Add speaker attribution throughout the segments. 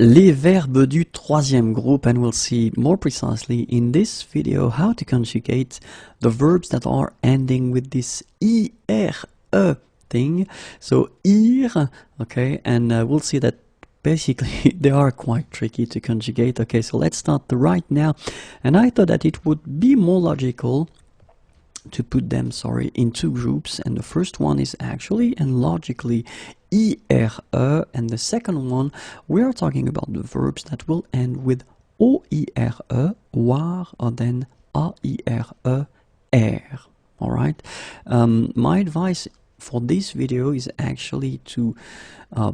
Speaker 1: les verbes du troisième groupe, and we'll see more precisely in this video how to conjugate the verbs that are ending with this IRE thing. So ir, okay, and we'll see that basically they are quite tricky to conjugate. Okay, so let's start right now, and I thought that it would be more logical to put them, in two groups, and the first one is actually and logically IRE, and the second one we are talking about the verbs that will end with OIRE, war, or then AIRE, air. Alright, my advice for this video is actually to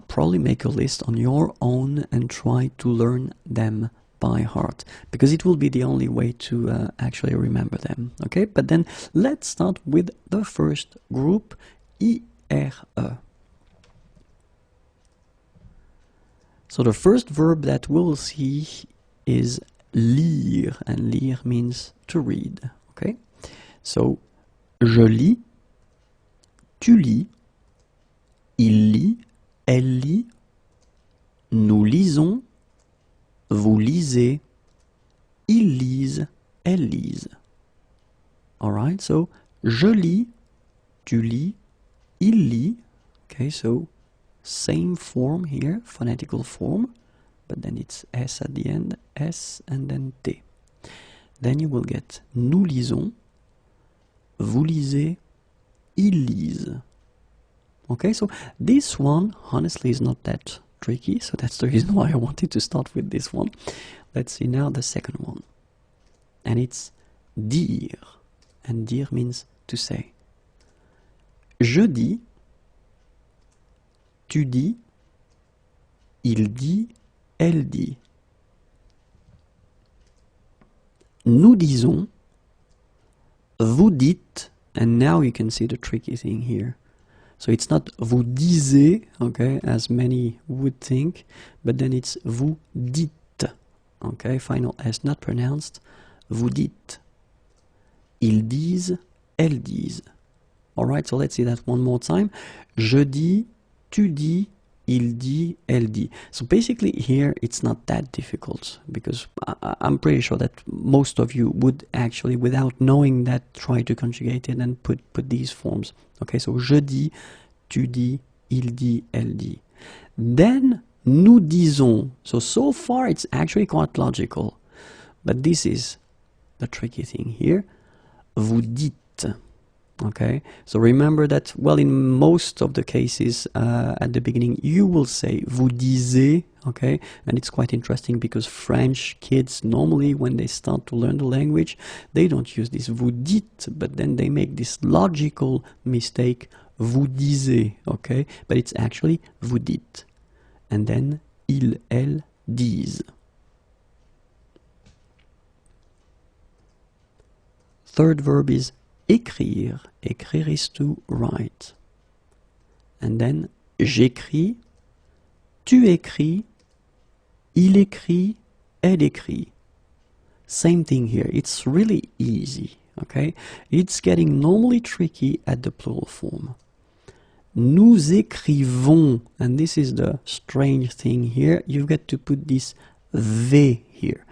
Speaker 1: probably make a list on your own and try to learn them by heart, because it will be the only way to actually remember them. Okay, but then let's start with the first group, IRE. So the first verb that we'll see is lire, and lire means to read. Okay, so je lis, tu lis, il lit, elle lit, nous lisons, vous lisez, ils lisent, elles lisent. Alright, so je lis, tu lis, il lit. Okay, so same form here, phonetical form, but then it's S at the end, S and then T. Then you will get nous lisons, vous lisez, ils lisent. Okay, so this one honestly is not that tricky, so that's the reason why I wanted to start with this one. Let's see now the second one, and it's dire, and dire means to say. Je dis, tu dis, il dit, elle dit. Nous disons, vous dites, and now you can see the tricky thing here. So it's not vous disiez, okay, as many would think, but then it's vous dites, okay, final S not pronounced, vous dites. Ils disent, elles disent. Alright, so let's see that one more time. Je dis, tu dis, il dit, elle dit. So basically here it's not that difficult, because I'm pretty sure that most of you would actually, without knowing that, try to conjugate it and put these forms. Okay, so je dis, tu dis, il dit, elle dit. Then nous disons. So far it's actually quite logical, but this is the tricky thing here. Vous dites. Okay, so remember that, well, in most of the cases at the beginning you will say vous disiez, okay, and it's quite interesting because French kids normally, when they start to learn the language, they don't use this vous dites, but then they make this logical mistake, vous disiez, okay, but it's actually vous dites, and then ils, elles disent. Third verb is écrire. Écrire is to write. And then j'écris, tu écris, il écrit, elle écrit. Same thing here. It's really easy, okay? It's getting normally tricky at the plural form. Nous écrivons, and this is the strange thing here. You've got to put this V here.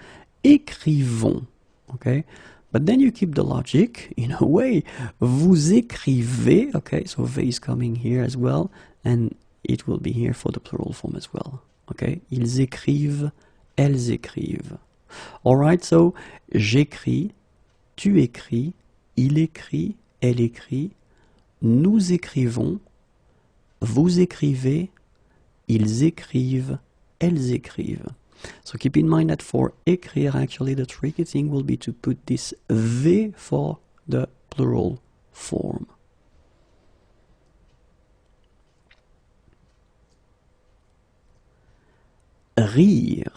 Speaker 1: Écrivons, okay? But then you keep the logic, in a way, vous écrivez, okay, so V is coming here as well, and it will be here for the plural form as well, okay, ils écrivent, elles écrivent. Alright, so j'écris, tu écris, il écrit, elle écrit, nous écrivons, vous écrivez, ils écrivent, elles écrivent. So keep in mind that for écrire, actually the tricky thing will be to put this V for the plural form. Rire,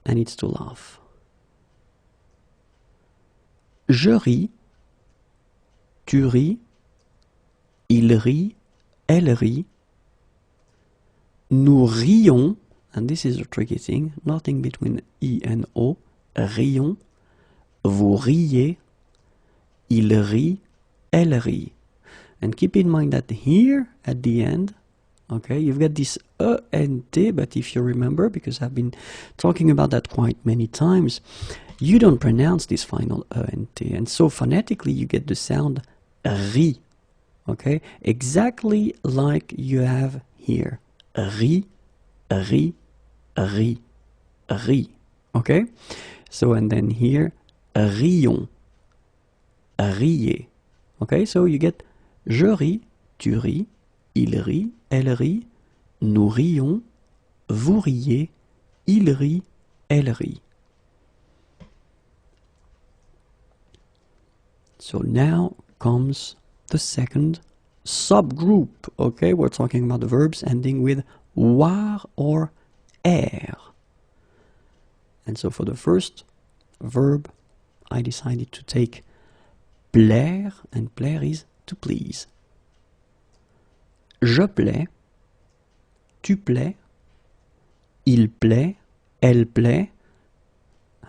Speaker 1: and it's to laugh. Je ris, tu ris, il rit, elle rit, nous rions. And this is a tricky thing, nothing between I and O, rions, vous riez, il rit, elle rit. And keep in mind that here at the end, Okay, you've got this ENT, but if you remember, because I've been talking about that quite many times, you don't pronounce this final ENT, and so phonetically you get the sound RI, okay, exactly like you have here, RI, RI, RI, RI, okay, so and then here, rions, riez, okay, so you get je ris, tu ris, il rit, elle rit, nous rions, vous riez, il rit, elle rit. So now comes the second subgroup, okay? We're talking about the verbs ending with war or er. And so for the first verb, I decided to take plaire, and plaire is to please. Je plais, tu plais, il plaît, elle plaît.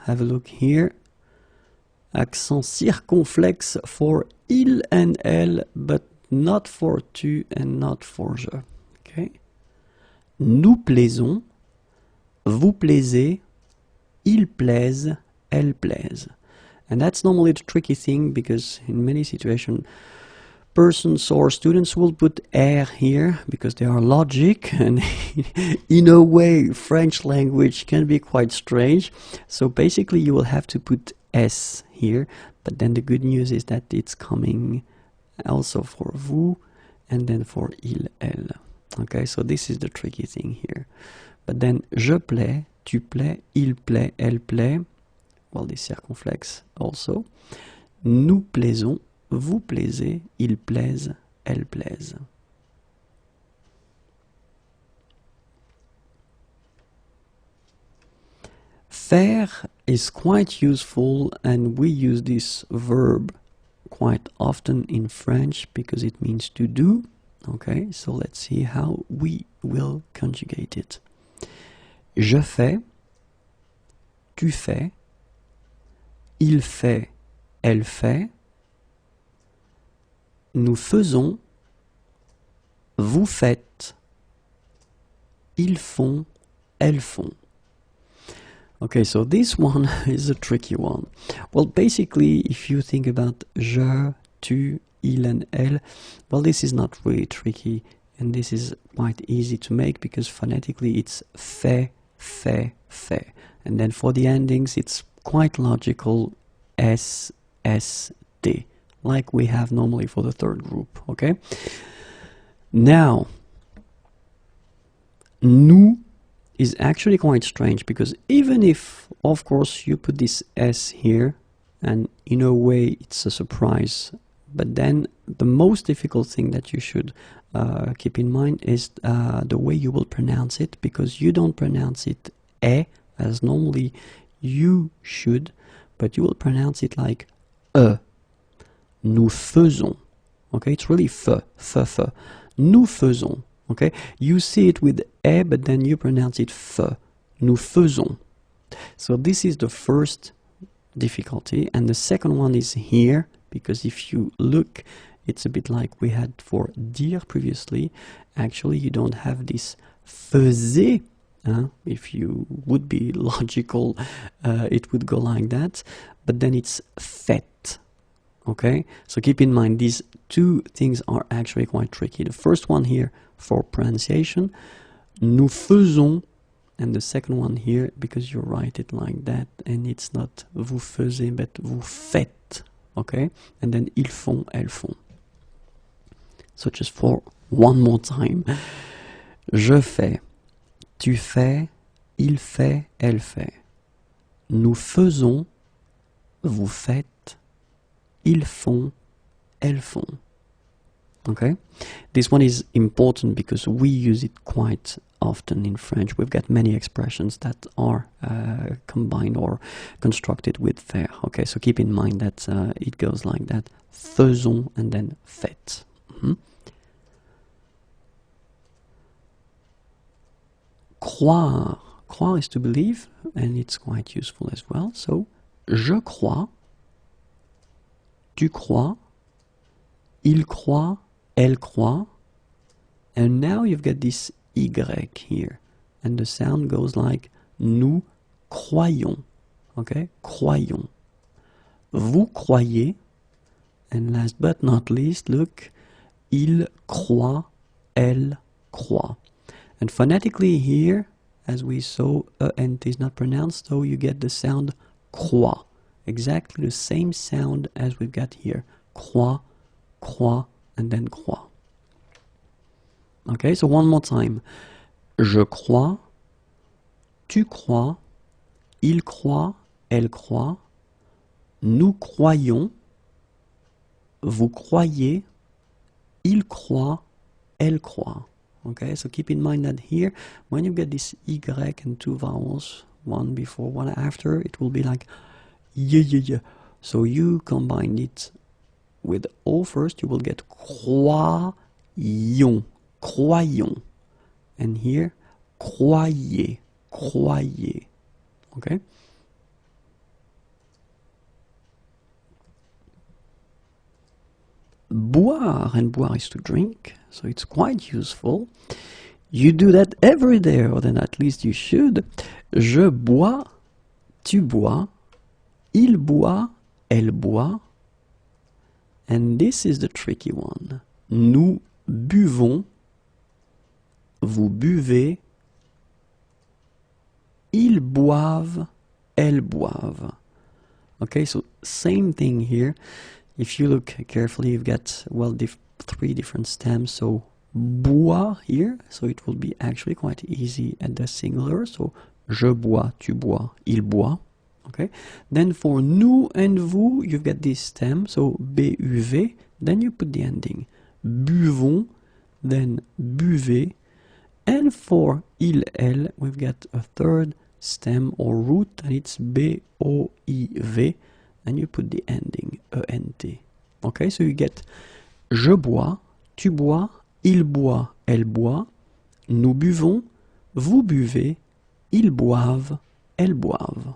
Speaker 1: Have a look here. Accent circonflexe for il and elle, but not for tu and not for je. Okay. Nous plaisons, vous plaisez, il plaise, elle plaise. And that's normally the tricky thing, because in many situations, persons or students will put er here because they are logic, and in a way French language can be quite strange, so basically you will have to put s here, but then the good news is that it's coming also for vous and then for il, elle. Okay, so this is the tricky thing here. But then je plais, tu plais, il plaît, elle plaît, well, this circonflexe also. Nous plaisons, vous plaisez, il plaise, elle plaise. Faire is quite useful, and we use this verb quite often in French because it means to do. Okay, so let's see how we will conjugate it. Je fais, tu fais, il fait, elle fait, nous faisons, vous faites, ils font, elles font. Okay, so this one is a tricky one. Well, basically, if you think about je, tu, il and elle, well, this is not really tricky, and this is quite easy to make because phonetically it's fait, fait, fait. And then for the endings, it's quite logical, s, s, t, like we have normally for the third group, okay? Now, nous is actually quite strange because even if, of course, you put this s here, and in a way it's a surprise, but then the most difficult thing that you should keep in mind is the way you will pronounce it, because you don't pronounce it e as normally you should, but you will pronounce it like e. Nous faisons. Okay, it's really fe, fe, fe. Nous faisons. Okay, you see it with e, but then you pronounce it fe. Nous faisons. So this is the first difficulty, and the second one is here, because if you look, it's a bit like we had for dire previously. Actually, you don't have this faisait. If you would be logical, it would go like that, but then it's fait. Okay, so keep in mind these two things are actually quite tricky. The first one here for pronunciation, nous faisons, and the second one here because you write it like that and it's not vous faisiez but vous faites. Okay, and then ils font, elles font. So just for one more time, je fais, tu fais, il fait, elle fait. Nous faisons, vous faites, ils font, elles font. Okay, this one is important because we use it quite often in French. We've got many expressions that are combined or constructed with faire. Okay, so keep in mind that it goes like that: faisons and then faites. Croire. Croire is to believe, and it's quite useful as well. So, je crois, tu crois, il croit, elle croit, And now you've got this Y here. And the sound goes like nous croyons. Okay? Croyons. Vous croyez. And last but not least, look, il croit, elle croit. And phonetically here, as we saw, ENT is not pronounced, so you get the sound croit. Exactly the same sound as we've got here. Croit, croit, and then croit. Okay, so one more time. Je crois, tu crois, il croit, elle croit, nous croyons, vous croyez, il croit, elle croit. Okay, so keep in mind that here, when you get this Y and two vowels, one before, one after, it will be like yeah. So you combine it with O first, you will get croyons, croyons. And here, croyez, croyez. Okay? Boire, and boire is to drink, so it's quite useful. You do that every day, or then at least you should. Je bois, tu bois, il boit, elle boit. And this is the tricky one. Nous buvons, vous buvez, ils boivent, elles boivent. Okay, so same thing here. If you look carefully, you've got, well, three different stems. So bois here, so it will be actually quite easy at the singular. So je bois, tu bois, il boit. Okay. Then for nous and vous, you've got this stem. So buv, then you put the ending. Buvons, then buvez. And for il, elle, we've got a third stem or root, and it's boiv. And you put the ending, ENT. Okay, so you get je bois, tu bois, il boit, elle boit, nous buvons, vous buvez, ils boivent, elles boivent.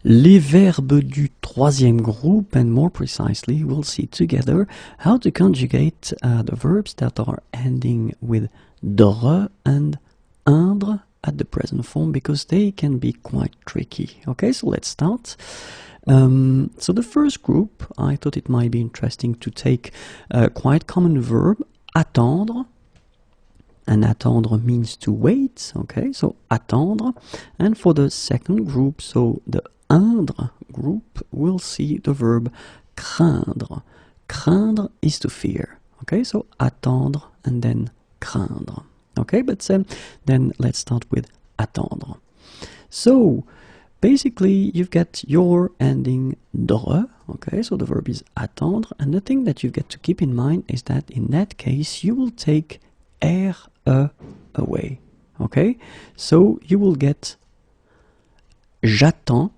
Speaker 1: Les verbes du troisième groupe, and more precisely, we'll see together how to conjugate the verbs that are ending with dre and indre at the present form, because they can be quite tricky. Okay, so let's start. So the first group, I thought it might be interesting to take a quite common verb, attendre. And attendre means to wait. Okay, so attendre. And for the second group, so the indre group, we'll see the verb craindre. Craindre is to fear. Okay, so attendre and then craindre. Okay, but then let's start with attendre. So basically you've got your ending dre. Okay, so the verb is attendre, and the thing that you've got to keep in mind is that in that case you will take re away. Okay, so you will get j'attends,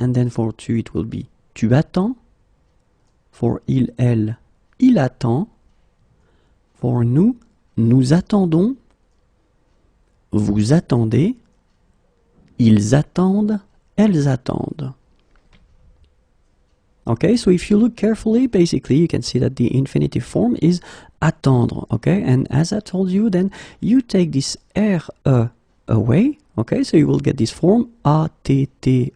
Speaker 1: and then for tu it will be tu attends. For il, elle, il attend. For nous, nous attendons, vous attendez, ils attendent, elles attendent. Okay, so if you look carefully, basically you can see that the infinitive form is attendre. Okay, and as I told you, then you take this re away. Okay, so you will get this form attend,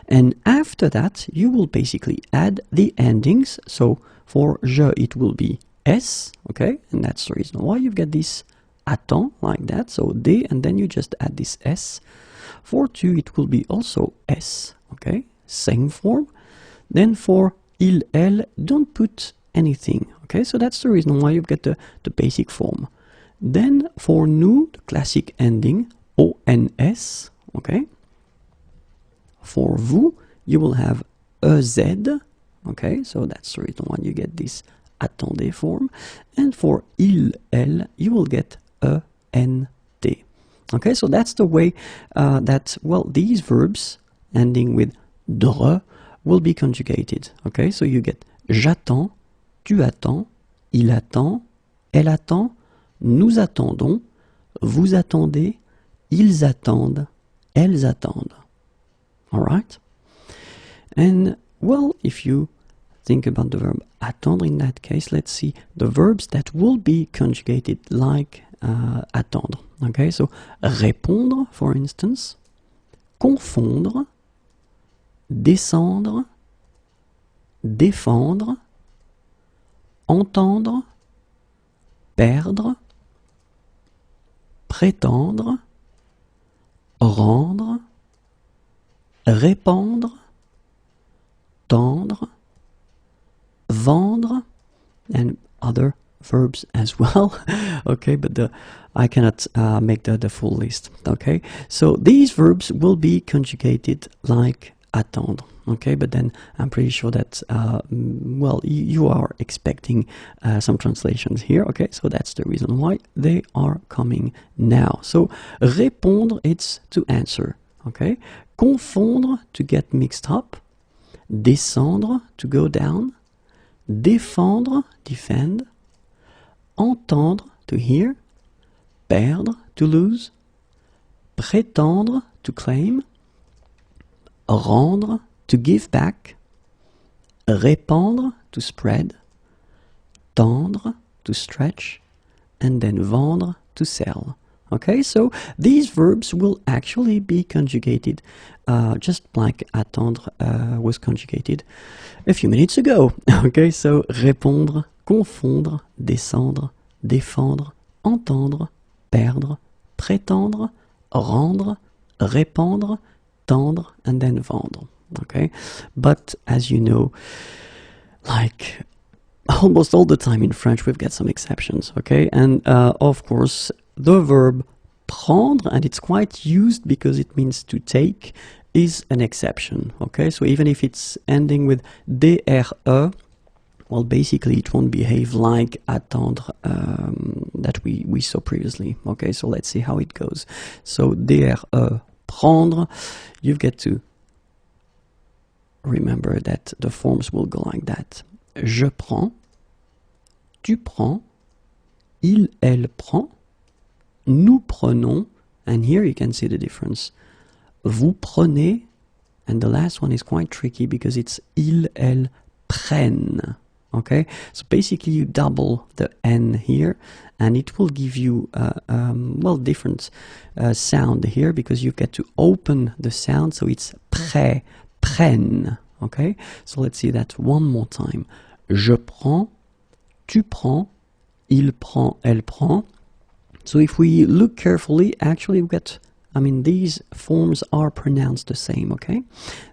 Speaker 1: and after that you will basically add the endings. So for je it will be S, okay, and that's the reason why you've got this attend like that, so D, and then you just add this S. For tu, it will be also S, okay, same form. Then for il, elle, don't put anything, okay, so that's the reason why you've got the basic form. Then for nous, the classic ending, ONS, okay. For vous, you will have EZ, okay, so that's the reason why you get this attendez form, and for il, elle, you will get ENT. Okay, so that's the way that, well, these verbs ending with dre will be conjugated. Okay, so you get j'attends, tu attends, il attend, elle attend, nous attendons, vous attendez, ils attendent, elles attendent. All right? And well, if you think about the verb attendre in that case, let's see the verbs that will be conjugated like attendre. Okay, so répondre, for instance, confondre, descendre, défendre, entendre, perdre, prétendre, rendre, répandre, tendre, vendre, and other verbs as well. Okay, but I cannot make the full list. Okay, so these verbs will be conjugated like attendre. Okay, but then I'm pretty sure that well, you are expecting some translations here. Okay, so that's the reason why they are coming now. So répondre, it's to answer. Okay, confondre, to get mixed up, descendre, to go down, défendre, defend, entendre, to hear, perdre, to lose, prétendre, to claim, rendre, to give back, répandre, to spread, tendre, to stretch, and then vendre, to sell. Okay, so these verbs will actually be conjugated just like attendre was conjugated a few minutes ago. Okay, so répondre, confondre, descendre, défendre, entendre, perdre, prétendre, rendre, répandre, tendre, and then vendre. Okay, but as you know, like almost all the time in French, we've got some exceptions. Okay, and of course, the verb prendre, and it's quite used because it means to take, is an exception. Okay, so even if it's ending with DRE, well, basically it won't behave like attendre that we saw previously. Okay, so let's see how it goes. So DRE, prendre, you've got to remember that the forms will go like that. Je prends, tu prends, il, elle prend, nous prenons, and here you can see the difference. Vous prenez, and the last one is quite tricky because it's ils, elles prennent. Okay, so basically you double the N here, and it will give you well, different sound here because you get to open the sound, so it's prêt, prennent. Okay, so let's see that one more time. Je prends, tu prends, il prend, elle prend. So if we look carefully, actually we've got, I mean, these forms are pronounced the same, okay?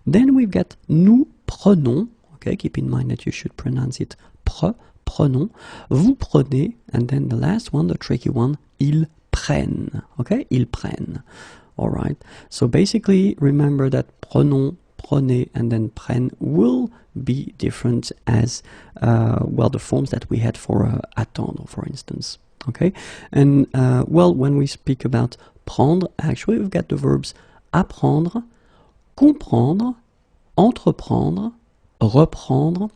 Speaker 1: Then we've got nous prenons, okay? Keep in mind that you should pronounce it prenons. Vous prenez, and then the last one, the tricky one, ils prennent, okay? Ils prennent, all right? So basically, remember that prenons, prenez, and then prennent will be different as, well, the forms that we had for attendre, for instance. Okay, and well, when we speak about prendre, actually we've got the verbs apprendre, comprendre, entreprendre, reprendre,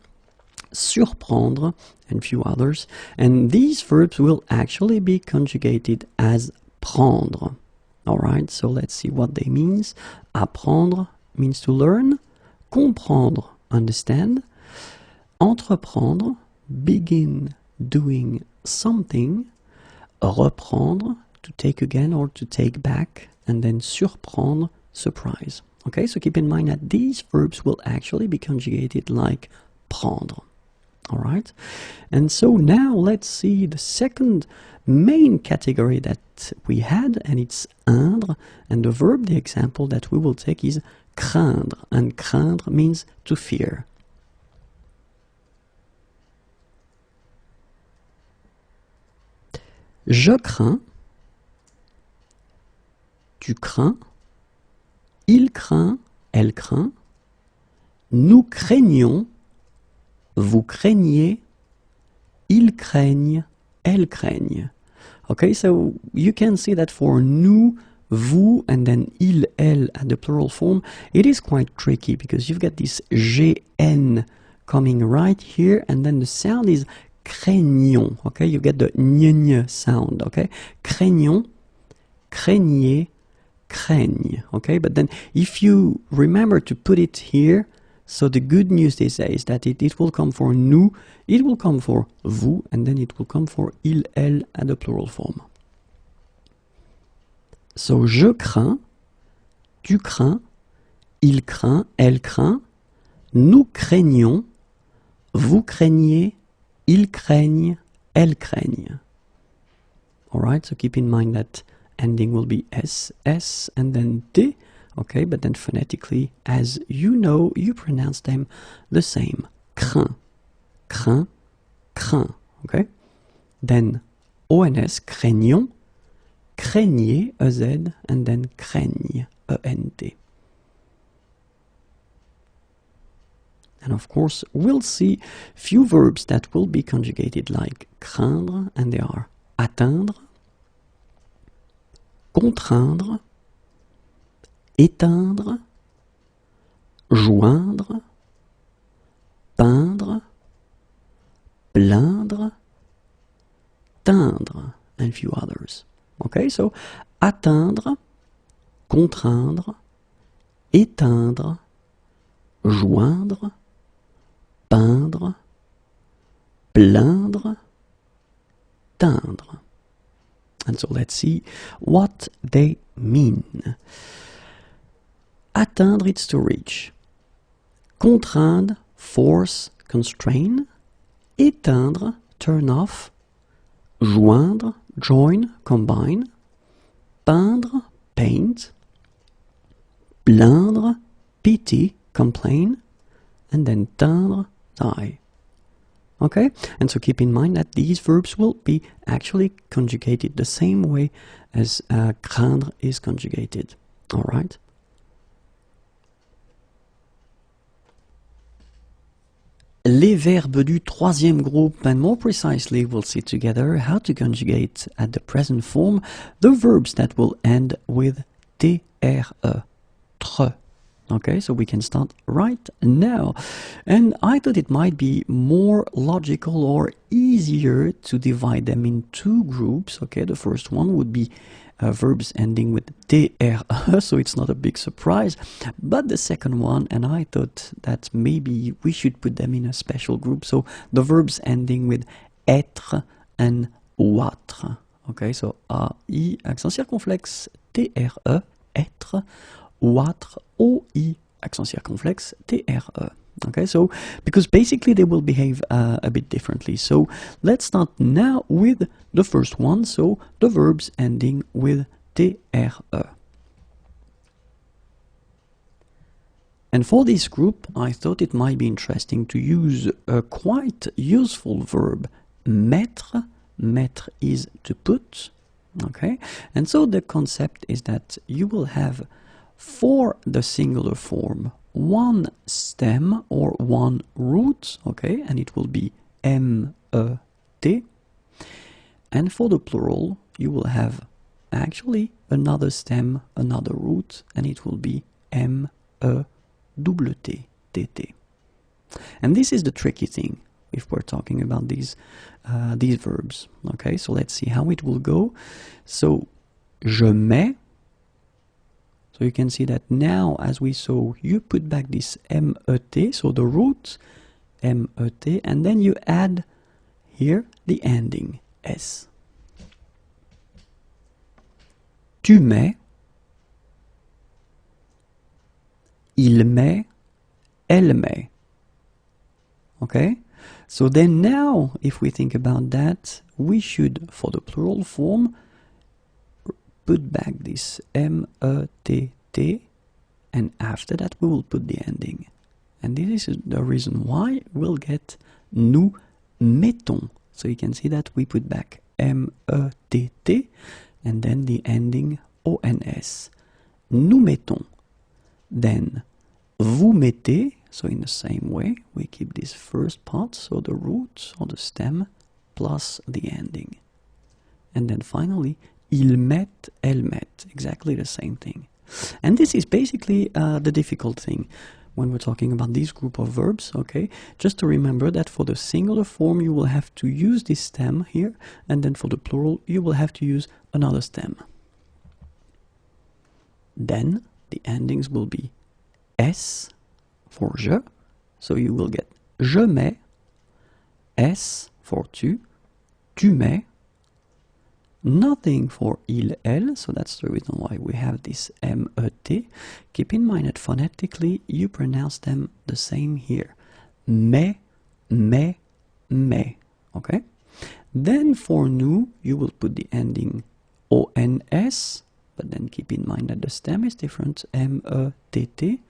Speaker 1: surprendre, and few others. And these verbs will actually be conjugated as prendre. All right, so let's see what they mean. Apprendre means to learn, comprendre, understand, entreprendre, begin doing something, reprendre, to take again or to take back, and then surprendre, surprise. Okay, so keep in mind that these verbs will actually be conjugated like prendre. All right, and so now let's see the second main category that we had, and it's indre, and the verb, the example that we will take is craindre, and craindre means to fear. Je crains, tu crains, il craint, elle craint, nous craignons, vous craignez, ils craignent, elles craignent. Okay, so you can see that for nous, vous, and then il, elle at the plural form, it is quite tricky because you've got this GN coming right here, and then the sound is craignons, okay? You get the ñ sound, okay? Craignons, craignez, craignent, okay? But then if you remember to put it here, So the good news they say is that it will come for nous, it will come for vous, and then it will come for il, elle at the plural form. So je crains, tu crains, il craint, elle craint, nous craignons, vous craignez, ils craignent, elles craignent. Alright, so keep in mind that ending will be S, S, and then T. Okay, but then phonetically, as you know, you pronounce them the same. Craint, craint, craint. Okay? Then ONS, craignons, craignez, EZ, and then craigne, ENT. And of course, we'll see few verbs that will be conjugated like craindre, and they are atteindre, contraindre, éteindre, joindre, peindre, plaindre, teindre, and few others. Okay, so atteindre, contraindre, éteindre, joindre, peindre, plaindre, teindre. And so let's see what they mean. Atteindre, it's to reach. Contraindre, force, constrain. Éteindre, turn off. Joindre, join, combine. Peindre, paint. Plaindre, pity, complain. And then teindre, dye. Okay, and so keep in mind that these verbs will be actually conjugated the same way as craindre is conjugated. All right. Les verbes du troisième groupe, and more precisely, we'll see together how to conjugate at the present form the verbs that will end with tre, tre. Okay, so we can start right now. And I thought it might be more logical or easier to divide them in two groups. Okay, the first one would be verbs ending with tre, so it's not a big surprise. But the second one, and I thought that maybe we should put them in a special group. So the verbs ending with être and voitre. Okay, so A-I, accent circonflexe, T-R-E, être, voitre, O-I, accent circonflexe, T-R-E. Okay, so because basically they will behave a bit differently. So let's start now with the first one, so the verbs ending with T-R-E. And for this group, I thought it might be interesting to use a quite useful verb, mettre. Mettre is to put. Okay, and so the concept is that you will have for the singular form one stem or one root, okay, and it will be M-E-T. And for the plural, you will have actually another stem, another root, and it will be M-E-T-T, T-T. And this is the tricky thing if we're talking about these verbs. Okay, so let's see how it will go. So, je mets. So you can see that now, as we saw, you put back this M-E-T, so the root, M-E-T, and then you add here the ending, S. Tu mets, il met, elle met. Okay? So then now, if we think about that, we should, for the plural form, put back this M-E-T-T, and after that we will put the ending. And this is the reason why we'll get nous mettons. So you can see that we put back M-E-T-T, and then the ending O-N-S. Nous mettons. Then vous mettez, so in the same way, we keep this first part, so the root or the stem, plus the ending. And then finally, il met, elle met, exactly the same thing. And this is basically the difficult thing when we're talking about this group of verbs, okay? Just to remember that for the singular form you will have to use this stem here, and then for the plural you will have to use another stem. Then the endings will be S for je, So you will get je mets, S for tu, tu mets, nothing for il, elle, so that's the reason why we have this M-E-T. Keep in mind that phonetically you pronounce them the same here. Mais, mais, okay? Then for nous, you will put the ending ONS, but then keep in mind that the stem is different, M-E-T-T.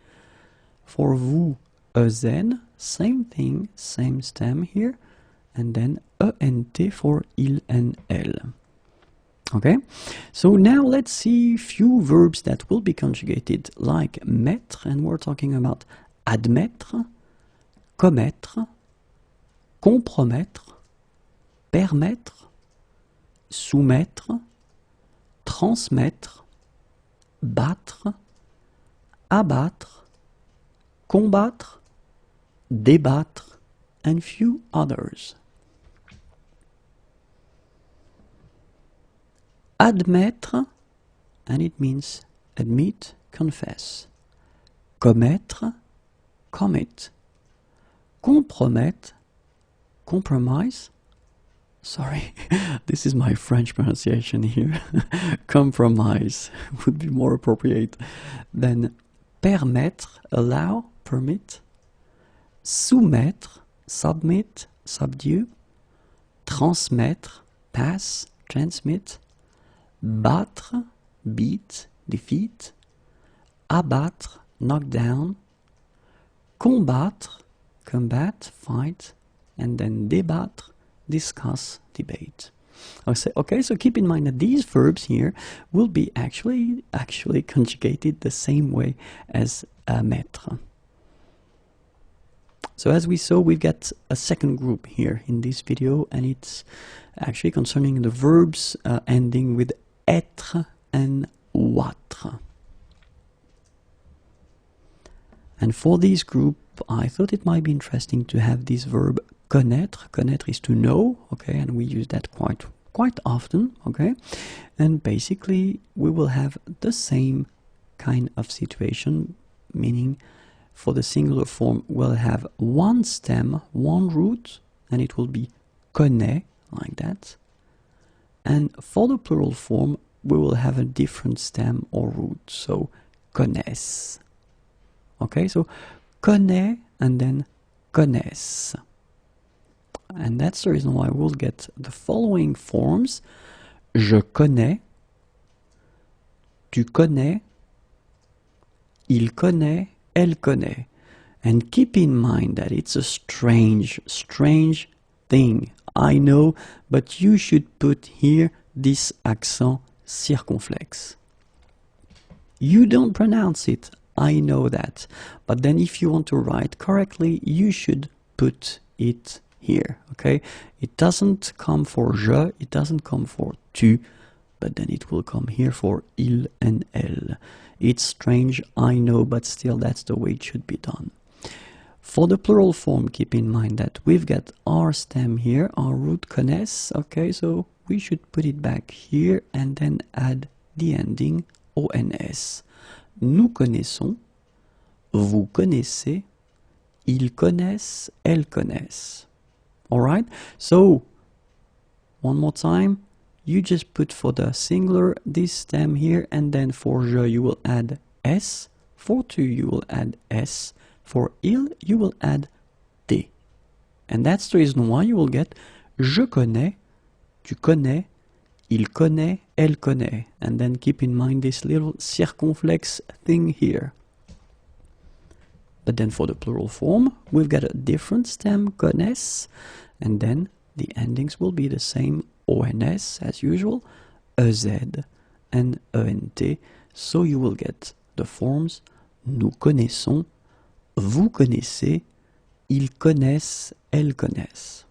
Speaker 1: For vous, EZ, same thing, same stem here, and then ENT for il and elle. Okay, so now let's see few verbs that will be conjugated like mettre, and we're talking about admettre, commettre, compromettre, permettre, soumettre, transmettre, battre, abattre, combattre, débattre, and few others. Admettre, and it means admit, confess. Commettre, commit. Compromettre, compromise. Sorry, this is my French pronunciation here. Compromise would be more appropriate. Then permettre, allow, permit. Soumettre, submit, subdue. Transmettre, pass, transmit. Battre, beat, defeat. Abattre, knock down. Combattre, combat, fight. And then débattre, discuss, debate. Okay, so keep in mind that these verbs here will be actually conjugated the same way as mettre. So as we saw, we've got a second group here in this video, and it's actually concerning the verbs ending with être and voitre. And for this group, I thought it might be interesting to have this verb connaître. Connaître is to know, okay, and we use that quite often, okay. And basically, we will have the same kind of situation, meaning for the singular form, we'll have one stem, one root, and it will be connaît, like that. And for the plural form, we will have a different stem or root, so connaissent. Okay, so connaît and then connaissent. And that's the reason why we'll get the following forms. Je connais, tu connais, il connaît, elle connaît. And keep in mind that it's a strange thing. I know, but you should put here this accent circonflexe. You don't pronounce it, I know that. But then if you want to write correctly, you should put it here, okay? It doesn't come for je, it doesn't come for tu, but then it will come here for il and elle. It's strange, I know, but still that's the way it should be done. For the plural form, keep in mind that we've got our stem here, our root connaissent, okay, so we should put it back here and then add the ending ons. Nous connaissons, vous connaissez, ils connaissent, elles connaissent. Alright, so one more time, you just put for the singular this stem here, and then for je you will add s, for tu you will add s, for il you will add t. And that's the reason why you will get je connais, tu connais, il connaît, elle connaît. And then keep in mind this little circumflex thing here. But then for the plural form, we've got a different stem, connaissent, and then the endings will be the same, ons as usual, ez and ent. So you will get the forms nous connaissons, vous connaissez, ils connaissent, elles connaissent.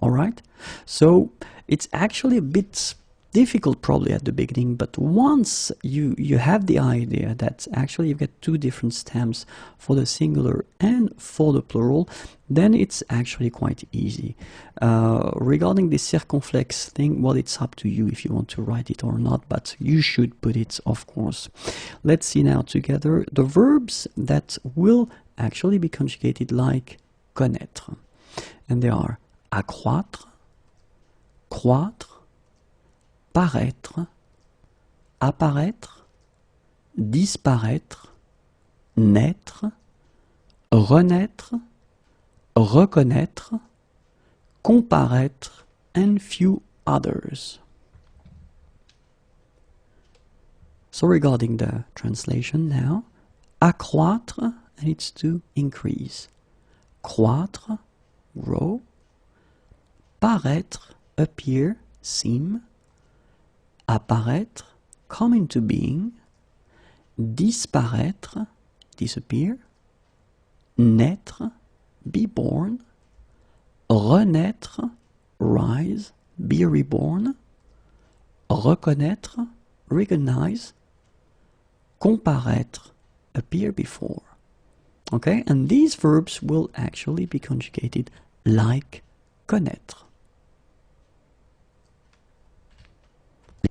Speaker 1: Alright? So it's actually a bit difficult probably at the beginning, but once you have the idea that actually you get two different stems for the singular and for the plural, then it's actually quite easy. Regarding the circumflex thing, well, it's up to you if you want to write it or not, but you should put it, of course. Let's see now together the verbs that will actually be conjugated like connaître. And they are accroître, croître, paraître, apparaître, disparaître, naître, renaître, reconnaître, comparaître, and few others. So regarding the translation now, accroître, and it's to increase. Croître, grow. Paraître, appear, seem. Apparaître, come into being. Disparaître, disappear. Naître, be born. Renaître, rise, be reborn. Reconnaître, recognize. Comparaître, appear before. Okay, and these verbs will actually be conjugated like connaître.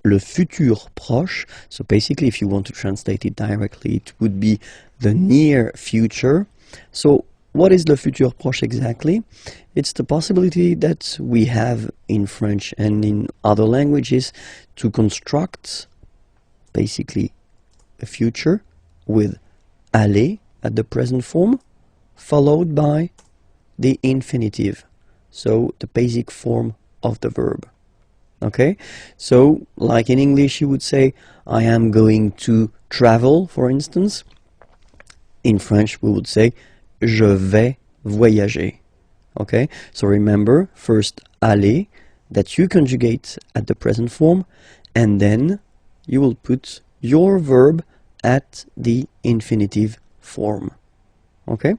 Speaker 1: Le futur proche, so basically if you want to translate it directly, it would be the near future. So what is le futur proche exactly? It's the possibility that we have in French and in other languages to construct basically a future with aller at the present form followed by the infinitive, so the basic form of the verb. Okay, so like in English you would say I am going to travel, for instance. In French we would say je vais voyager. Okay, so remember, first aller that you conjugate at the present form, and then you will put your verb at the infinitive form. Okay,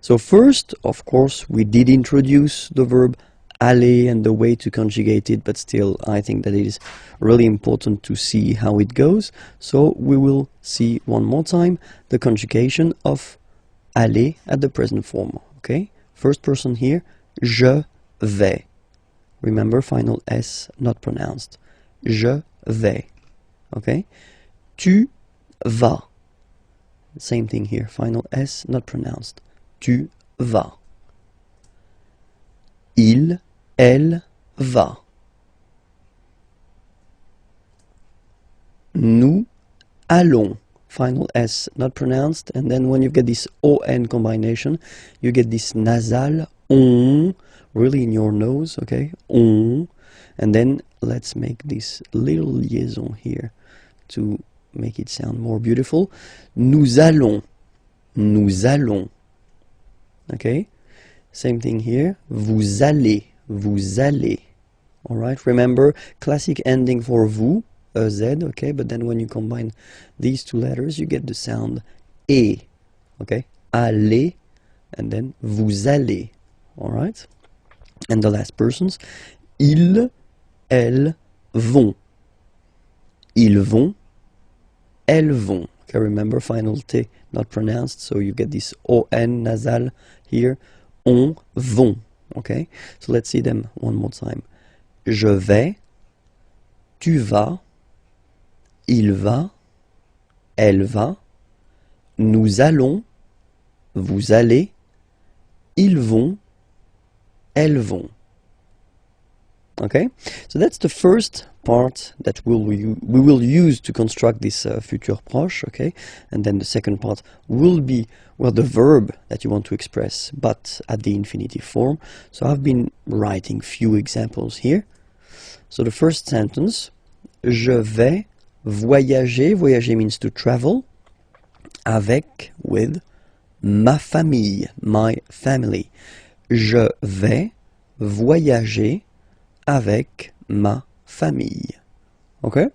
Speaker 1: so first, of course, we did introduce the verb aller and the way to conjugate it, but still I think that it is really important to see how it goes. So we will see one more time the conjugation of aller at the present form. Okay, first person here, je vais. Remember, final S not pronounced. Je vais. Okay, tu vas. Same thing here, final S not pronounced. Tu vas. Il, elle va. Nous allons. Final S not pronounced, and then when you get this ON combination, you get this nasal on, really in your nose, okay? On. And then let's make this little liaison here to make it sound more beautiful. Nous allons. Nous allons. Okay? Same thing here. Vous allez. Vous allez. Alright? Remember, classic ending for vous, Z, okay? But then when you combine these two letters, you get the sound E. Okay? Allez. And then vous allez. Alright? And the last persons. Ils, elles vont. Ils vont. Elles vont. Okay, remember, final T not pronounced, so you get this ON nasal here. On, vont. Okay, so let's see them one more time. Je vais, tu vas, il va, elle va, nous allons, vous allez, ils vont, elles vont. Okay, so that's the first part that we will use to construct this futur proche, okay? And then the second part will be, well, the verb that you want to express, but at the infinitive form. So I've been writing few examples here. So the first sentence, je vais voyager. Voyager means to travel. Avec, with, ma famille, my family. Je vais voyager avec ma famille. Okay?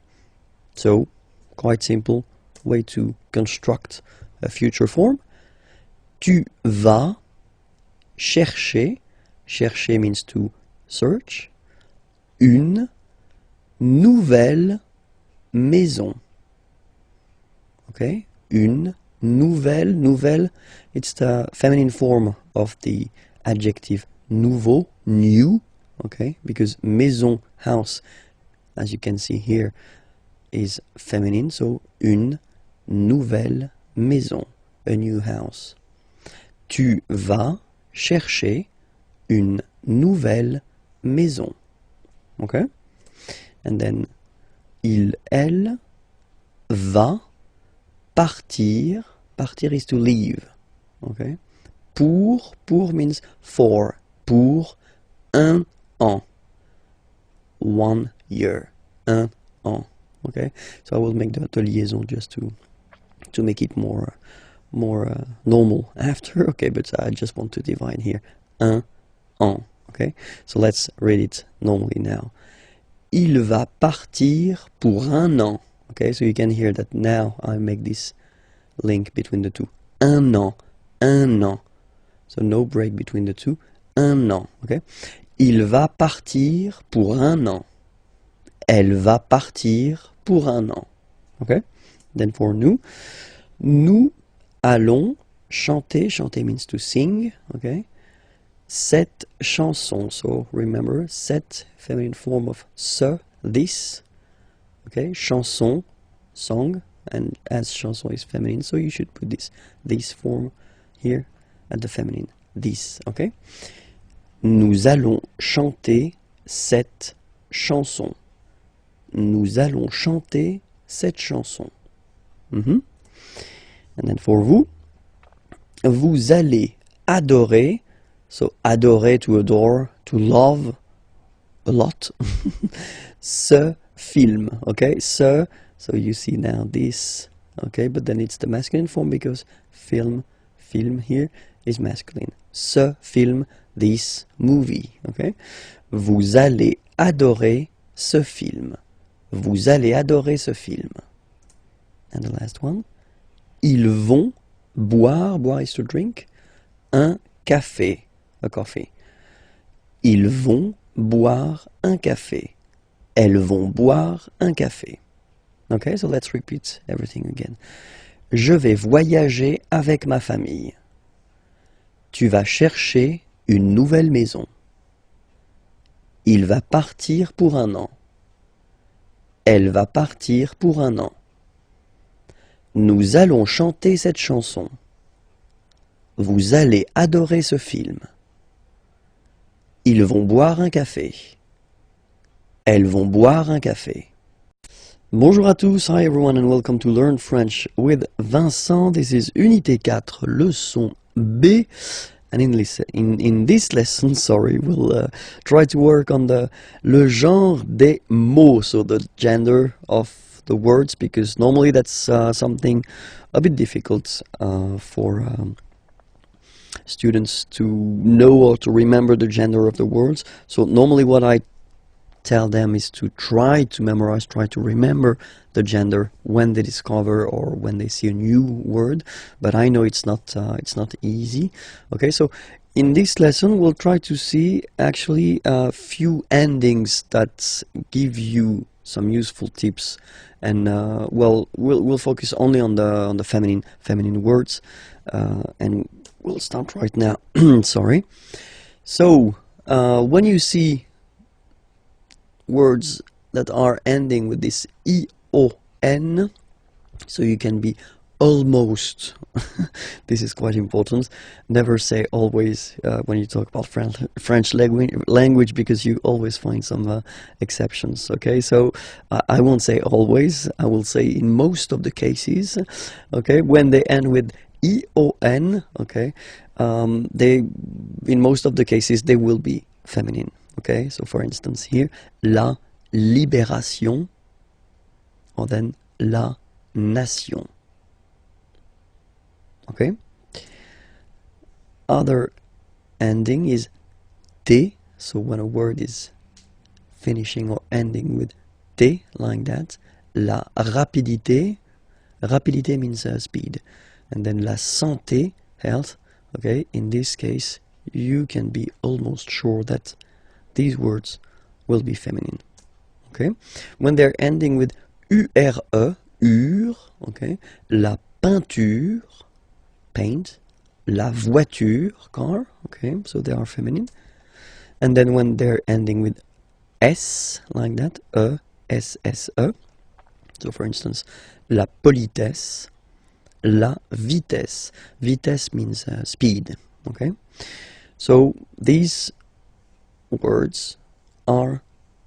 Speaker 1: So, quite simple way to construct a future form. Tu vas chercher. Chercher means to search. Une nouvelle maison. Okay, une nouvelle, nouvelle, it's the feminine form of the adjective nouveau, new, okay, because maison, house, as you can see here, is feminine, so une nouvelle maison, a new house. Tu vas chercher une nouvelle maison. Okay? And then, il, elle, va partir. Partir is to leave. Okay? Pour means for. Pour un an. 1 year. Un an. Okay? So I will make the liaison just to make it more normal after. Okay, but I just want to divide here. Un an. Okay? So let's read it normally now. Il va partir pour un an. Okay, so you can hear that now I make this link between the two. Un an. Un an. So no break between the two. Un an. Okay? Il va partir pour un an. Elle va partir pour un an. Okay? Then for nous. Nous allons chanter. Chanter means to sing. Okay? Cette chanson. So remember, cette feminine form of ce, this. Okay? Chanson, song. And as chanson is feminine, so you should put this form here at the feminine. This. Okay? Nous allons chanter cette chanson. Nous allons chanter cette chanson. And then for vous, vous allez adorer. So adorer, to adore, to love a lot. Ce film, okay? Ce, so you see now this, okay? But then it's the masculine form because film here is masculine. Ce film, this movie, okay? Vous allez adorer ce film. Vous allez adorer ce film. And the last one. Ils vont boire, boire is to drink, un café. A coffee. Ils vont boire un café. Elles vont boire un café. Okay, so let's repeat everything again. Je vais voyager avec ma famille. Tu vas chercher une nouvelle maison. Il va partir pour un an. Elle va partir pour un an. Nous allons chanter cette chanson. Vous allez adorer ce film. Ils vont boire un café. Elles vont boire un café. Bonjour à tous, hi everyone and welcome to Learn French with Vincent. This is Unité 4, leçon B. And in this lesson, we'll try to work on le genre des mots, so the gender of the words, because normally that's something a bit difficult for students to know or to remember the gender of the words. So normally what I tell them is to try to memorize, try to remember the gender when they discover or when they see a new word, but I know it's not easy. Okay, so in this lesson we'll try to see actually a few endings that give you some useful tips, and we'll focus only on the feminine words, and we'll start right now. Sorry. So when you see words that are ending with this ion, so you can be almost. This is quite important. Never say always when you talk about French language, because you always find some exceptions. Okay, so I won't say always. I will say in most of the cases. Okay, when they end with ion, okay, in most of the cases they will be feminine. Okay, so for instance here, la libération, or then la nation. Okay. Other ending is t, so when a word is finishing or ending with t, like that. La rapidité, rapidité means speed, and then la santé, health. Okay, in this case you can be almost sure that these words will be feminine. okay? When they're ending with ure, ur, okay? La peinture, paint. La voiture, car, okay? So they are feminine. And then when they're ending with s, like that, s, s, e. So for instance, la politesse, la vitesse. Vitesse means speed, okay? So these words are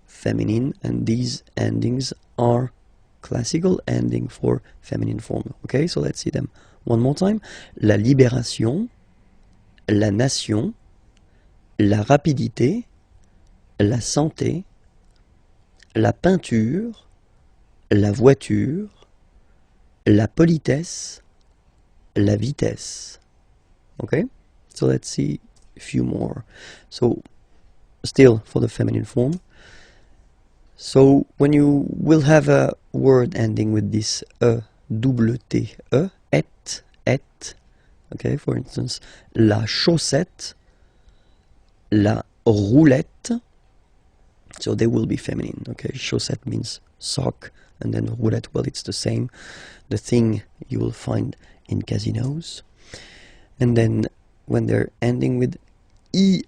Speaker 1: feminine, and these endings are classical ending for feminine form. Okay, so let's see them one more time. La libération, la nation, la rapidité, la santé, la peinture, la voiture, la politesse, la vitesse. Okay, so let's see a few more. So still for the feminine form. So when you will have a word ending with this double T, et, okay, for instance, la chaussette, la roulette, so they will be feminine, okay? Chaussette means sock, and then roulette, well, it's the same, the thing you will find in casinos. And then when they're ending with ie,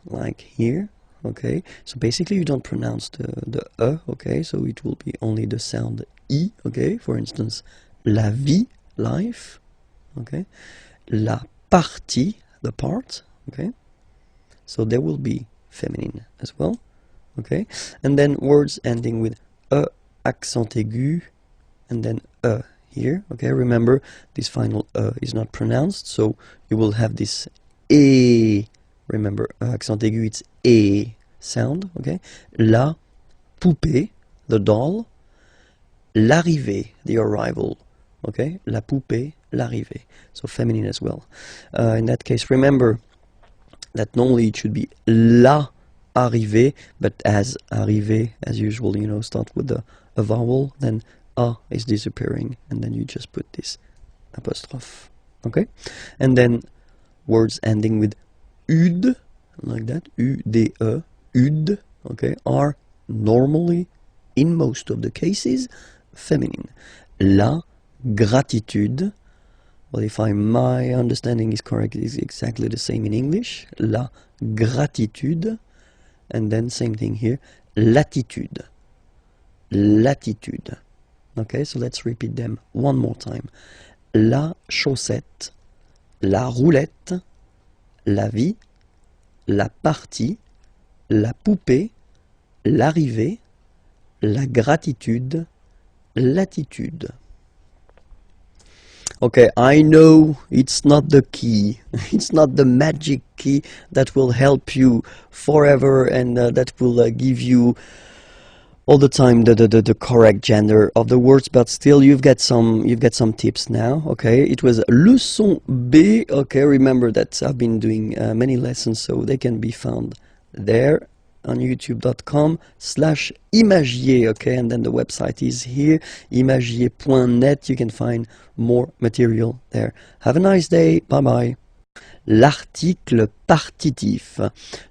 Speaker 1: like here, okay, so basically you don't pronounce the okay, so it will be only the sound I, okay, for instance, la vie, life, okay, la partie, the part, okay, so they will be feminine as well, okay, and then words ending with accent aigu, and then here, okay, remember this final is not pronounced, so you will have this e. Remember, accent aigu, it's a sound, okay? La poupée, the doll. L'arrivée, the arrival, okay? La poupée, l'arrivée. So feminine as well. In that case, remember that normally it should be la arrivée, but as arrivée, as usual, you know, start with a vowel, then a is disappearing, and then you just put this apostrophe, okay? And then words ending with ud, like that, ude, ud, okay, are normally, in most of the cases, feminine. La gratitude, well, if my understanding is correct, it is exactly the same in English. La gratitude, and then same thing here, latitude. Latitude. Okay, so let's repeat them one more time. La chaussette, la roulette, la vie, la partie, la poupée, l'arrivée, la gratitude, l'attitude. Okay, I know it's not the key, it's not the magic key that will help you forever and that will give you all the time the correct gender of the words, but still you've got some tips now. Okay, it was leçon B. Okay, remember that I've been doing many lessons, so they can be found there on youtube.com/imagier. Okay, and then the website is here, imagier.net. You can find more material there. Have a nice day. Bye bye. L'article partitif.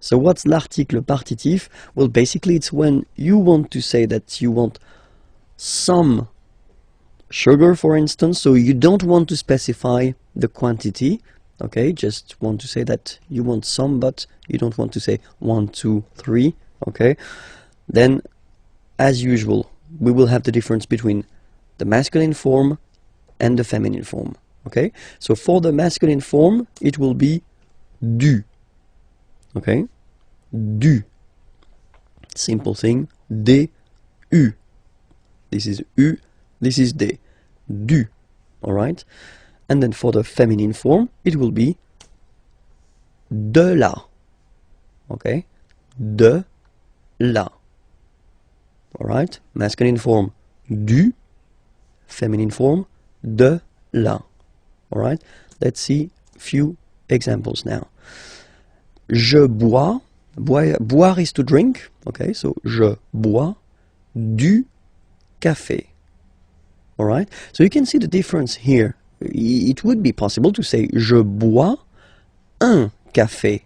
Speaker 1: So what's l'article partitif? Well, basically it's when you want to say that you want some sugar, for instance, so you don't want to specify the quantity, okay, just want to say that you want some, but you don't want to say 1, 2, 3, okay, then as usual we will have the difference between the masculine form and the feminine form. Okay, so for the masculine form, it will be du. Okay, du. Simple thing, d, u. This is u, this is d. Du. Alright, and then for the feminine form, it will be de la. Okay, de la. Alright, masculine form, du. Feminine form, de la. Alright, let's see a few examples now. Je bois, boire is to drink, okay, so je bois du café. Alright, so you can see the difference here. It would be possible to say je bois un café.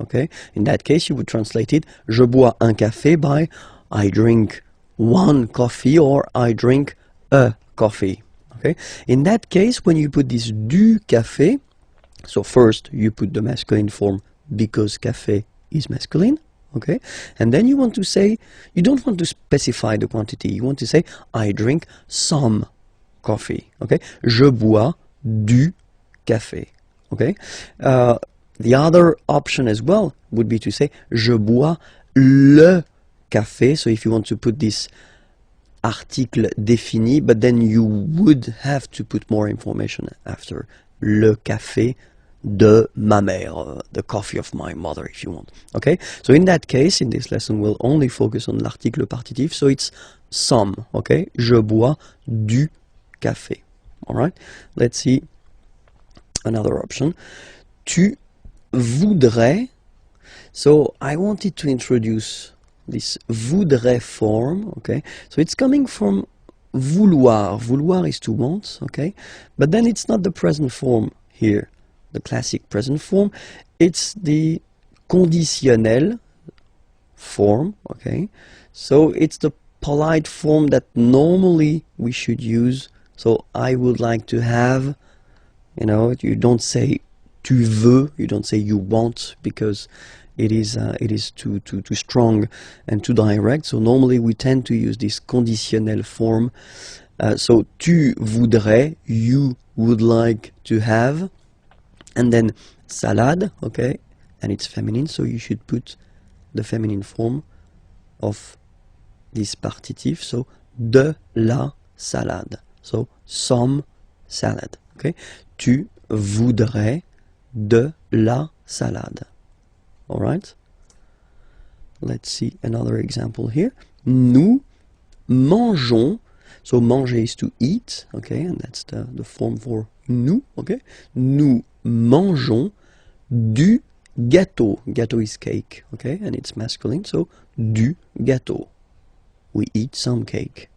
Speaker 1: Okay, in that case you would translate it je bois un café by I drink one coffee or I drink a coffee. Okay? In that case, when you put this du café, so first you put the masculine form because café is masculine. Okay, and then you want to say, you don't want to specify the quantity, you want to say, I drink some coffee. Okay, je bois du café. Okay, the other option as well would be to say, je bois le café. So if you want to put this article défini, but then you would have to put more information after. Le café de ma mère, the coffee of my mother, if you want. Okay, so in that case, in this lesson, we'll only focus on l'article partitif, so it's some. Okay, je bois du café. All right, let's see another option. Tu voudrais. So I wanted to introduce this voudrais form. Okay, so it's coming from vouloir. Vouloir is to want. Okay, but then it's not the present form here, the classic present form. It's the conditionnel form. Okay, so it's the polite form that normally we should use. So I would like to have, you know, you don't say tu veux, you don't say you want, because it is too strong and too direct. So normally we tend to use this conditionnel form. So tu voudrais, you would like to have, and then salade, okay, and it's feminine, so you should put the feminine form of this partitif, so de la salade, so some salad, okay. Tu voudrais de la salade. All right. Let's see another example here. Nous mangeons. So manger is to eat, okay, and that's the form for nous, okay. Nous mangeons du gâteau. Gâteau is cake, okay, and it's masculine, so du gâteau. We eat some cake.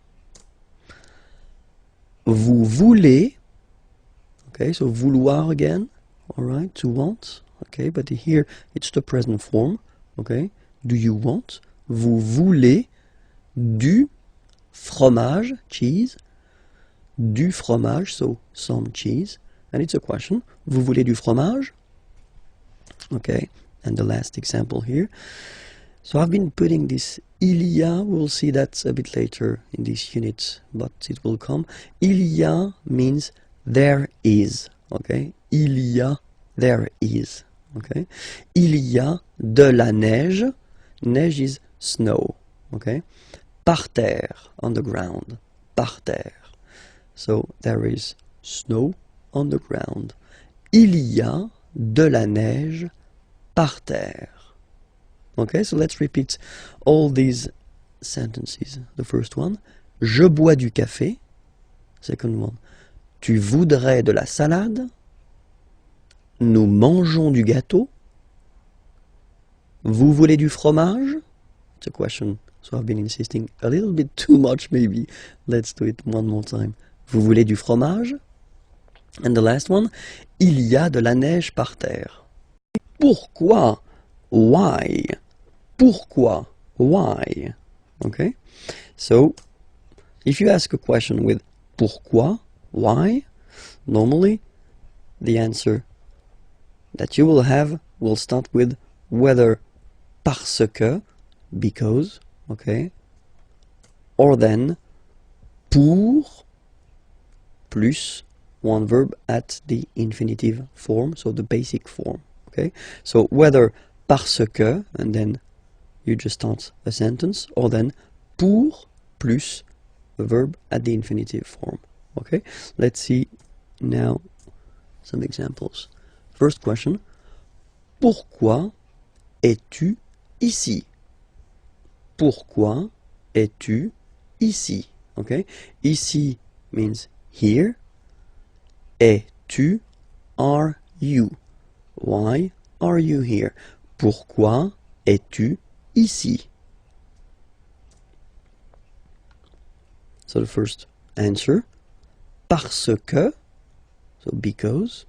Speaker 1: Vous voulez, okay, so vouloir again, all right, to want, okay, but here it's the present form, okay. Do you want? Vous voulez du fromage, cheese, du fromage, so some cheese, and it's a question. Vous voulez du fromage? Okay, and the last example here. So I've been putting this il y a, we'll see that a bit later in this unit, but it will come. Il y a means there is, okay? Il y a, there is, okay? Il y a de la neige. Neige is snow, okay? Par terre, on the ground, par terre. So there is snow on the ground. Il y a de la neige par terre. Okay, so let's repeat all these sentences. The first one, je bois du café. Second one, tu voudrais de la salade. Nous mangeons du gâteau. Vous voulez du fromage? It's a question, so I've been insisting a little bit too much maybe. Let's do it one more time. Vous voulez du fromage? And the last one, il y a de la neige par terre. Pourquoi? Why? Pourquoi? Why? Okay? So, if you ask a question with pourquoi? Why? Normally, the answer that you will have will start with whether parce que, because, okay? Or then pour plus one verb at the infinitive form, so the basic form, okay? So whether parce que, and then you just start a sentence, or then pour plus a verb at the infinitive form, okay? Let's see now some examples. First question, pourquoi es-tu ici? Pourquoi es-tu ici? Okay? Ici means here. Es-tu, are you? Why are you here? Pourquoi es-tu ici? So the first answer, parce que, so because,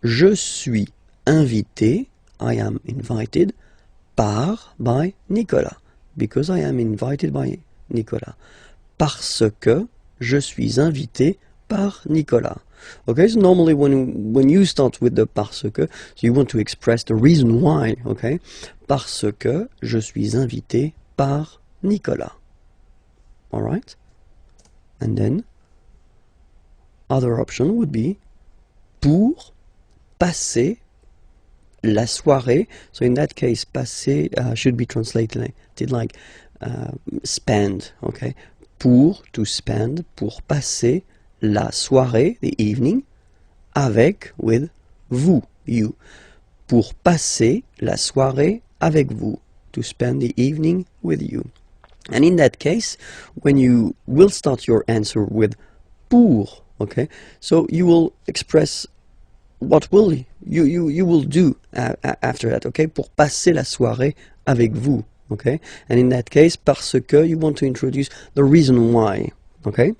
Speaker 1: je suis invité, I am invited, by Nicolas. because I am invited by Nicolas. Parce que je suis invité par Nicolas. Okay, so normally when you start with the parce que, so you want to express the reason why, okay? Parce que je suis invité par Nicolas. Alright? And then, other option would be pour passer la soirée. So in that case, passer should be translated like spend, okay? Pour, to spend, pour passer la soirée, the evening, avec, with, vous, you. Pour passer la soirée avec vous, to spend the evening with you. And in that case, when you will start your answer with pour, okay, so you will express what will you will do after that, okay, pour passer la soirée avec vous, okay, and in that case, parce que, you want to introduce the reason why, okay,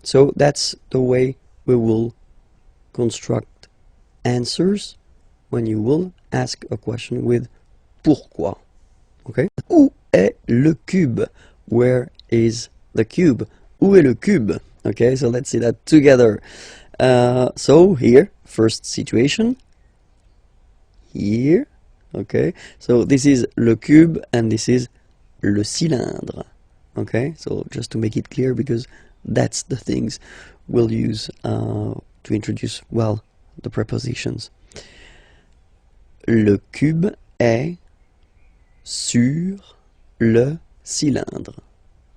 Speaker 1: so that's the way we will construct answers when you will ask a question with pourquoi, okay. Où est le cube? Where is the cube? Où est le cube? Okay, so let's see that together. So here, first situation, here, okay, so this is le cube and this is le cylindre, okay, so just to make it clear, because that's the things we'll use to introduce, well, the prepositions. Le cube est sur le cylindre.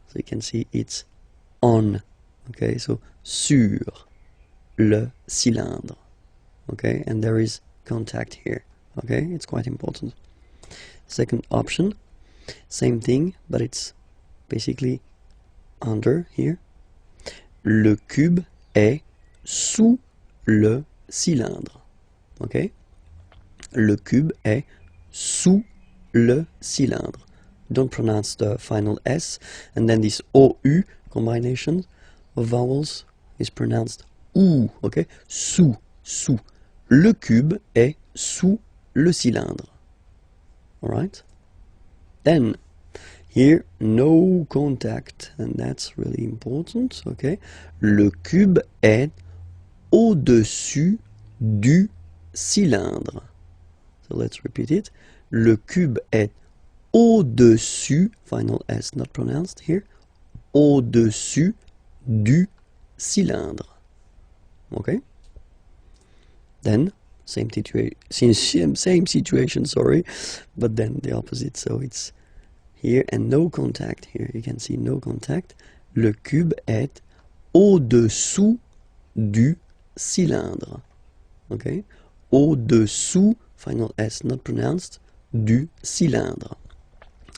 Speaker 1: So you can see it's on, okay, so sur le cylindre, okay, and there is contact here, okay, it's quite important. Second option, same thing, but it's basically under here. Le cube est sous le cylindre, okay, le cube est sous le cylindre. Don't pronounce the final S, and then this OU combination of vowels is pronounced OU, okay? Sous, sous. Le cube est sous le cylindre. Alright? Then, here, no contact, and that's really important, okay? Le cube est au-dessus du cylindre. So let's repeat it. Le cube est au-dessus, final S not pronounced here, au-dessus du cylindre. Okay? Then, same situation, sorry, but then the opposite, so it's here and no contact here. You can see no contact. Le cube est au-dessous du cylindre. Okay? Au-dessous, final S not pronounced, du cylindre.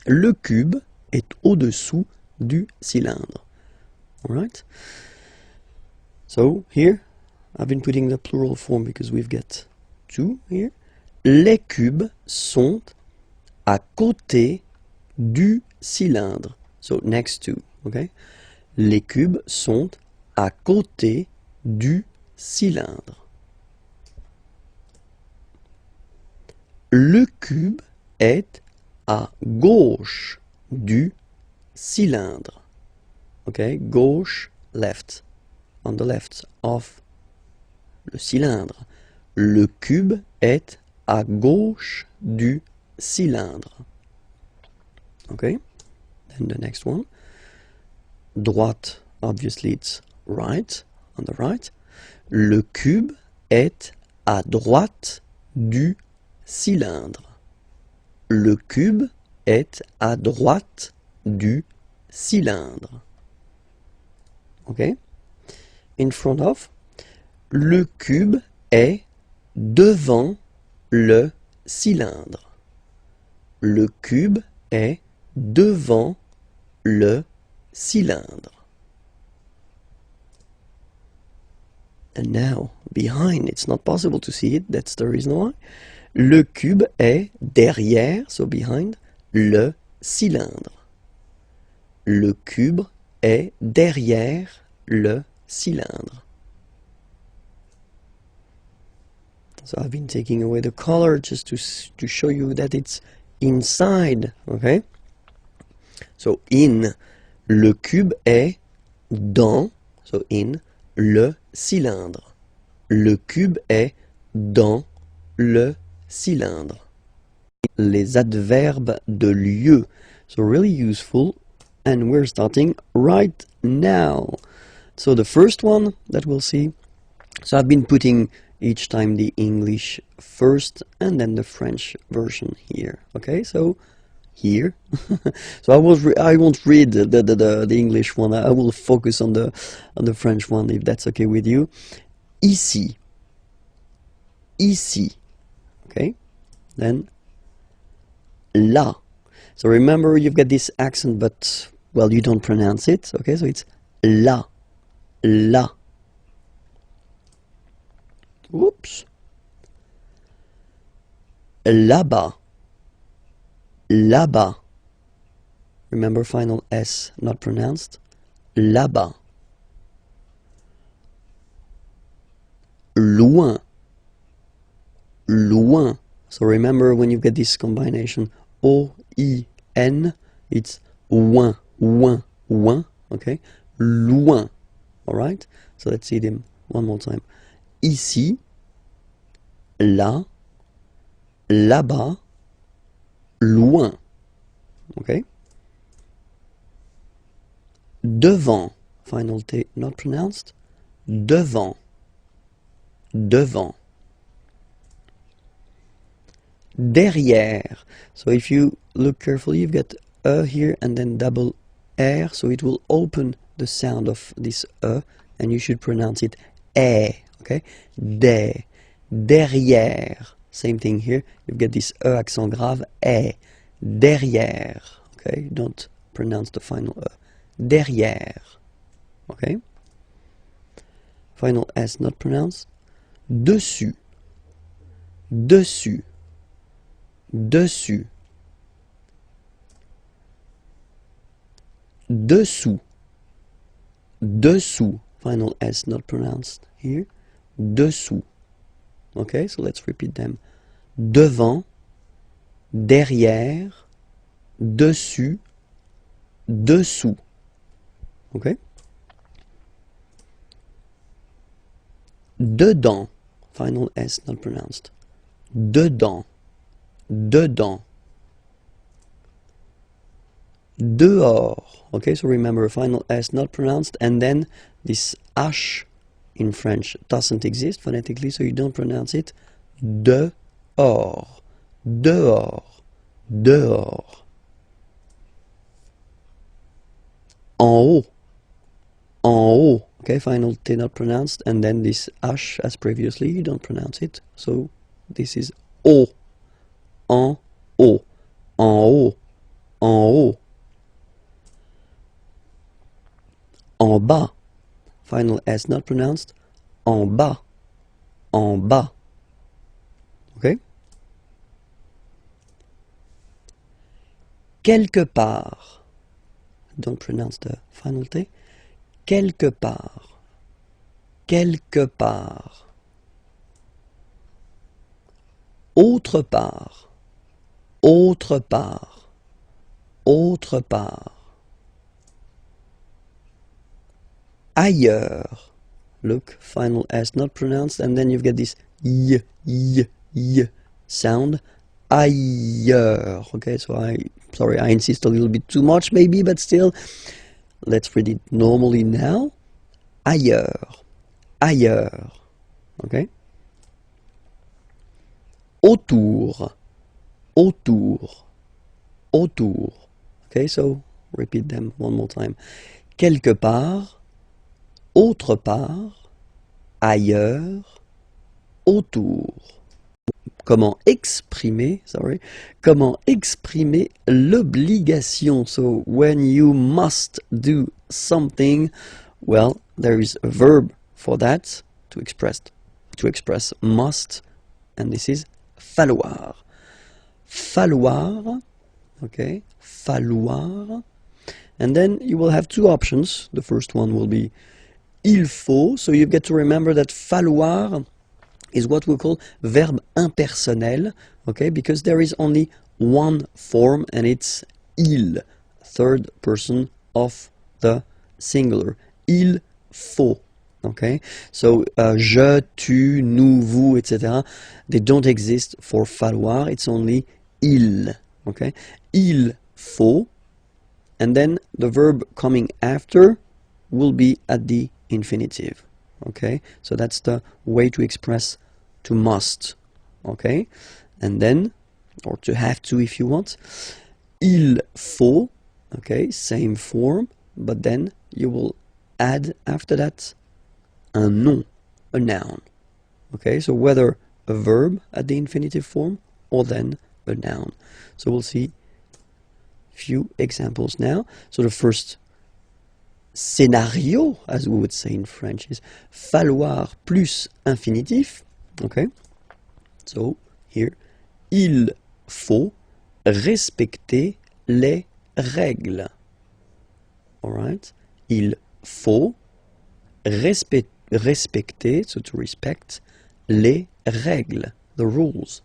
Speaker 1: Le cube est au-dessous du cylindre. Alright? So here, I've been putting the plural form because we've got two here. Les cubes sont à côté du cylindre. So next to, okay? Les cubes sont à côté du cylindre. Le cube est à gauche du cylindre. Okay, gauche, left, on the left of le cylindre. Le cube est à gauche du cylindre. Okay, then the next one. Droite, obviously it's right, on the right. Le cube est à droite du cylindre. Le cube est à droite du cylindre. Okay? In front of. Le cube est devant le cylindre. Le cube est devant le cylindre. And now, behind, it's not possible to see it, that's the reason why. Le cube est derrière, so behind, le cylindre. Le cube est derrière le cylindre. So I've been taking away the color just to show you that it's inside, okay?
Speaker 2: So in, le cube est dans, so in, le cylindre. Le cube est dans le cylindre. Les adverbes de lieu. So really useful, and we're starting right now. So the first one that we'll see, so I've been putting each time the English first and then the French version here. Okay, so here. So I won't read the English one. I will focus on the French one if that's okay with you. Ici. Ici. Okay. Then là. So remember you've got this accent, but well, you don't pronounce it. Okay, so it's là. Là. Whoops. Là-bas. Là-bas. Remember final S not pronounced. Là-bas. Loin. Loin. So remember when you get this combination O-I-N, it's ouin, ouin, ouin, okay? Loin. Alright? So let's see them one more time. Ici, là, là-bas, loin. Okay? Devant, final T not pronounced. Devant. Devant. Derrière. So if you look carefully, you've got E here and then double R, so it will open the sound of this E, and you should pronounce it E, okay? Derrière. Same thing here, you've got this E accent grave, E. Derrière, okay? Don't pronounce the final E. Derrière, okay? Final S not pronounced. Dessus. Dessus. Dessus. Dessous. Dessous. Final S not pronounced here. Dessous. Okay, so let's repeat them. Devant, derrière, dessus, dessous. Okay? Dedans. Final S not pronounced. Dedans. Dedans. Dehors. Okay, so remember final S not pronounced, and then this H in French doesn't exist phonetically, so you don't pronounce it. Dehors. Dehors. Dehors. En haut. En haut. Okay, final T not pronounced, and then this H as previously, you don't pronounce it, so this is haut. En haut. En haut. En haut. En bas. Final S not pronounced. En bas. En bas. Okay? Quelque part. Don't pronounce the final T. Quelque part. Quelque part. Autre part. Autre part. Autre part. Ailleurs. Look, final S not pronounced, and then you've got this y sound. Ailleurs. Okay, so I insist a little bit too much maybe, but still, let's read it normally now. Ailleurs. Ailleurs. Okay? Autour. Autour. Autour. Okay, so repeat them one more time. Quelque part. Autre part, ailleurs, autour. Comment exprimer l'obligation? So when you must do something, well, there is a verb for that to express must, and this is falloir. Falloir, okay, falloir. And then you will have two options. The first one will be il faut, so you've got to remember that falloir is what we call verb impersonnel, okay, because there is only one form and it's il.
Speaker 1: third person of the singular. Il faut. Okay, so je, tu, nous, vous, etc. They don't exist for falloir. It's only il. Okay, il faut, and then the verb coming after will be at the infinitive. Okay, so that's the way to express to must. Okay, and then, or to have to if you want, il faut. Okay, same form, but then you will add after that un nom, a noun. Okay, so whether a verb at the infinitive form or then a noun. So we'll see few examples now. So the first scénario, as we would say in French, is falloir plus infinitif. Okay, so here, il faut respecter les règles. Alright, il faut respecter, so to respect, les règles, the rules.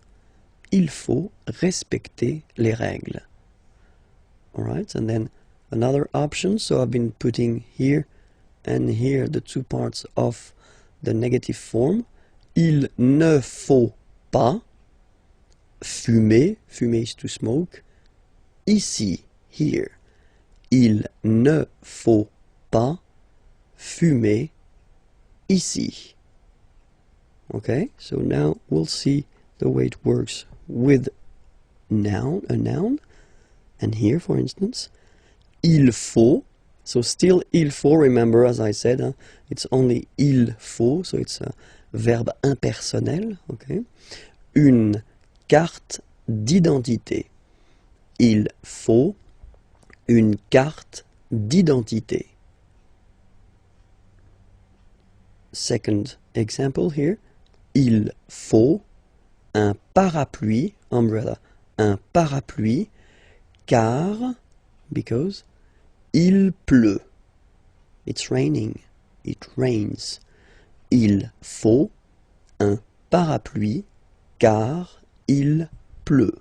Speaker 1: Il faut respecter les règles. Alright, and then another option, so I've been putting here and here the two parts of the negative form. Il ne faut pas fumer, fumer is to smoke, ici, here. Il ne faut pas fumer ici. Okay, so now we'll see the way it works with noun, a noun. And here, for instance, il faut. So still il faut, remember, as I said, it's only il faut, so it's a verbe impersonnel. Okay, une carte d'identité. Il faut une carte d'identité. Second example here, il faut un parapluie, umbrella, un parapluie, car, because, il pleut. It's raining, it rains. Il faut un parapluie, car il pleut.